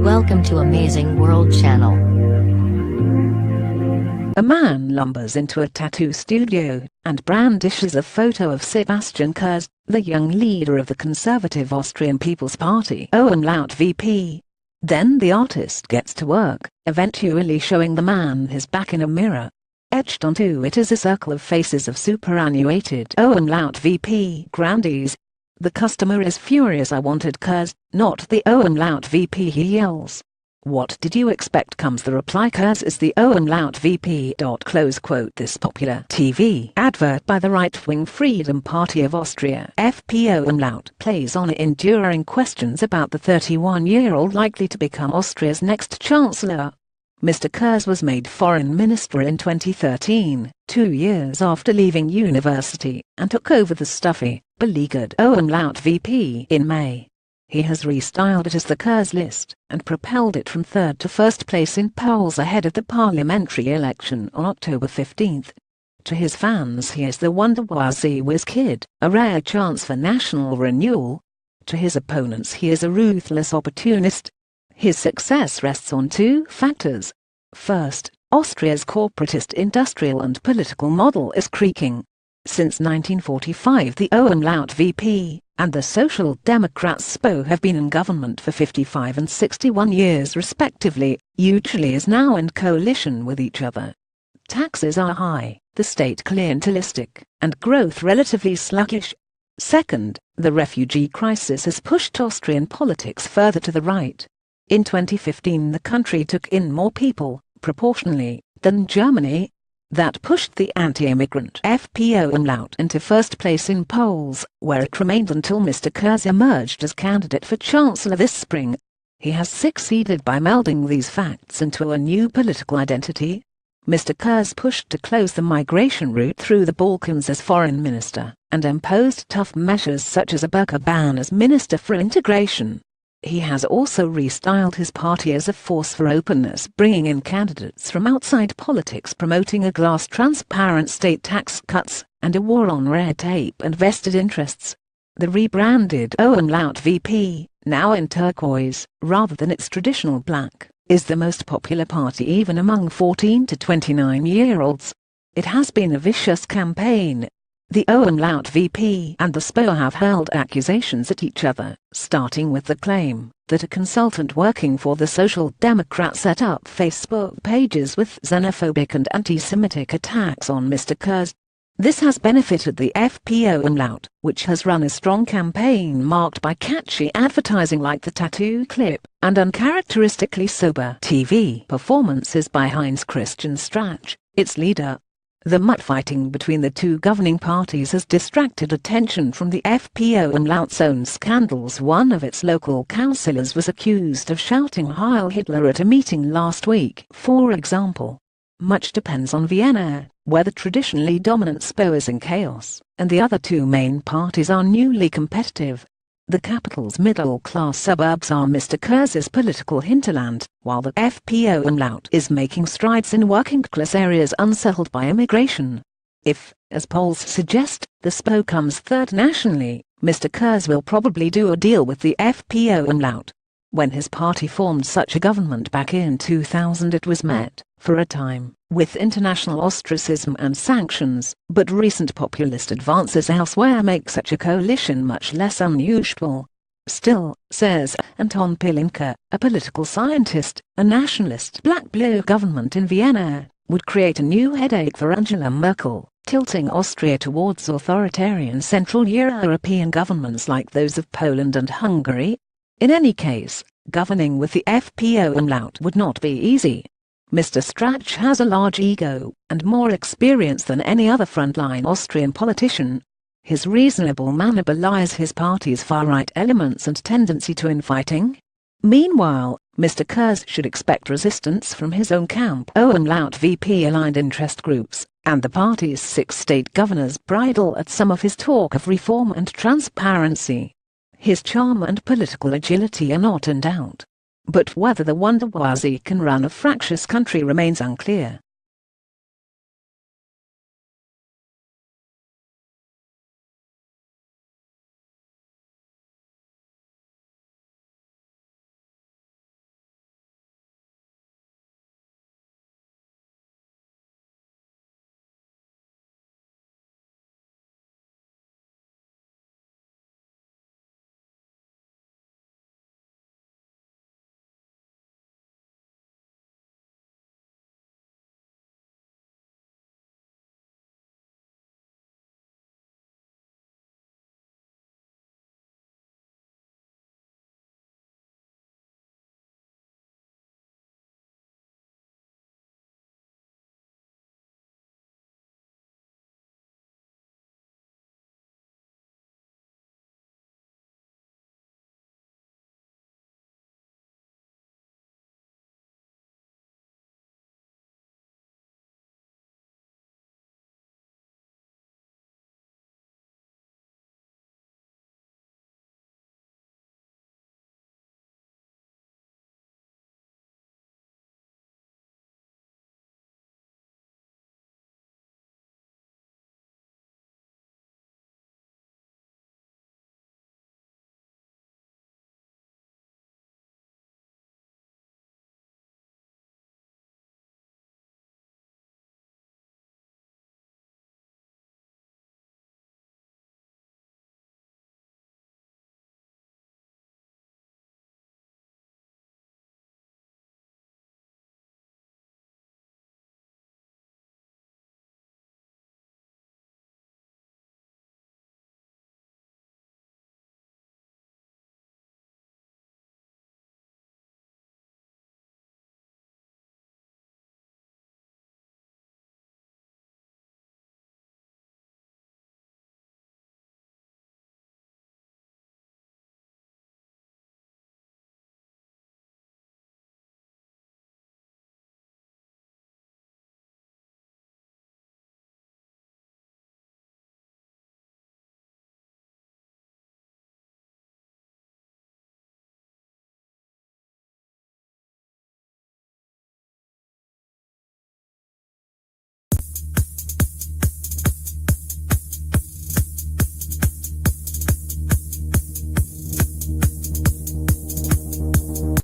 Welcome to Amazing World Channel. A man lumbers into a tattoo studio and brandishes a photo of Sebastian Kurz, the young leader of the conservative Austrian People's Party VP. Then the artist gets to work, eventually showing the man his back in a mirror. Etched onto it is a circle of faces of superannuated VP grandees. The customer is furious. "I wanted Kurz, not the VP," he yells. "What did you expect?" comes the reply. "Kurz is the VP." This popular TV advert by the right-wing Freedom Party of Austria FPO plays on enduring questions about the 31-year-old likely to become Austria's next chancellor. Mr. Kurz was made foreign minister in 2013, 2 years after leaving university, and took over the stuffy, beleaguered VP in May. He has restyled it as the Kurz list, and propelled it from third to first place in polls ahead of the parliamentary election on October 15. To his fans he is the Wonder-Wazzy whiz kid, a rare chance for national renewal. To his opponents he is a ruthless opportunist. His success rests on two factors. First, Austria's corporatist industrial and political model is creaking. Since 1945 the VP and the Social Democrats SPO have been in government for 55 and 61 years respectively, usually is now in coalition with each other. Taxes are high, the state clientelistic, and growth relatively sluggish. Second, the refugee crisis has pushed Austrian politics further to the right. In 2015 the country took in more people, proportionally, than Germany. That pushed the anti-immigrant FPO into first place in polls, where it remained until Mr. Kurz emerged as candidate for chancellor this spring. He has succeeded by melding these facts into a new political identity. Mr. Kurz pushed to close the migration route through the Balkans as foreign minister, and imposed tough measures such as a burqa ban as minister for integration. He has also restyled his party as a force for openness, bringing in candidates from outside politics, promoting a glass transparent state tax cuts, and a war on red tape and vested interests. The rebranded VP, now in turquoise, rather than its traditional black, is the most popular party even among 14 to 29-year-olds. It has been a vicious campaign. The VP and the SPO have hurled accusations at each other, starting with the claim that a consultant working for the Social Democrats set up Facebook pages with xenophobic and anti-Semitic attacks on Mr. Kurz. This has benefited the FPO, which has run a strong campaign marked by catchy advertising like the tattoo clip, and uncharacteristically sober TV performances by Heinz Christian Strache, its leader. The mutt-fighting between the two governing parties has distracted attention from the FPO's own scandals. One of its local councillors was accused of shouting Heil Hitler at a meeting last week, for example. Much depends on Vienna, where the traditionally dominant SPO is in chaos, and the other two main parties are newly competitive. The capital's middle-class suburbs are Mr. Kurz's political hinterland, while the FPO is making strides in working-class areas unsettled by immigration. If, as polls suggest, the SPO comes third nationally, Mr. Kurz will probably do a deal with the FPO. When his party formed such a government back in 2000 it was met, for a time, with international ostracism and sanctions, but recent populist advances elsewhere make such a coalition much less unusual. Still, says Anton Pilinka, a political scientist, a nationalist black-blue government in Vienna would create a new headache for Angela Merkel, tilting Austria towards authoritarian Central European governments like those of Poland and Hungary. In any case, governing with the FPO would not be easy. Mr. Strache has a large ego, and more experience than any other frontline Austrian politician. His reasonable manner belies his party's far-right elements and tendency to infighting. Meanwhile, Mr. Kurz should expect resistance from his own camp VP-aligned interest groups, and the party's 6 state governors bridle at some of his talk of reform and transparency. His charm and political agility are not in doubt. But whether the Wonder-Wazzy can run a fractious country remains unclear.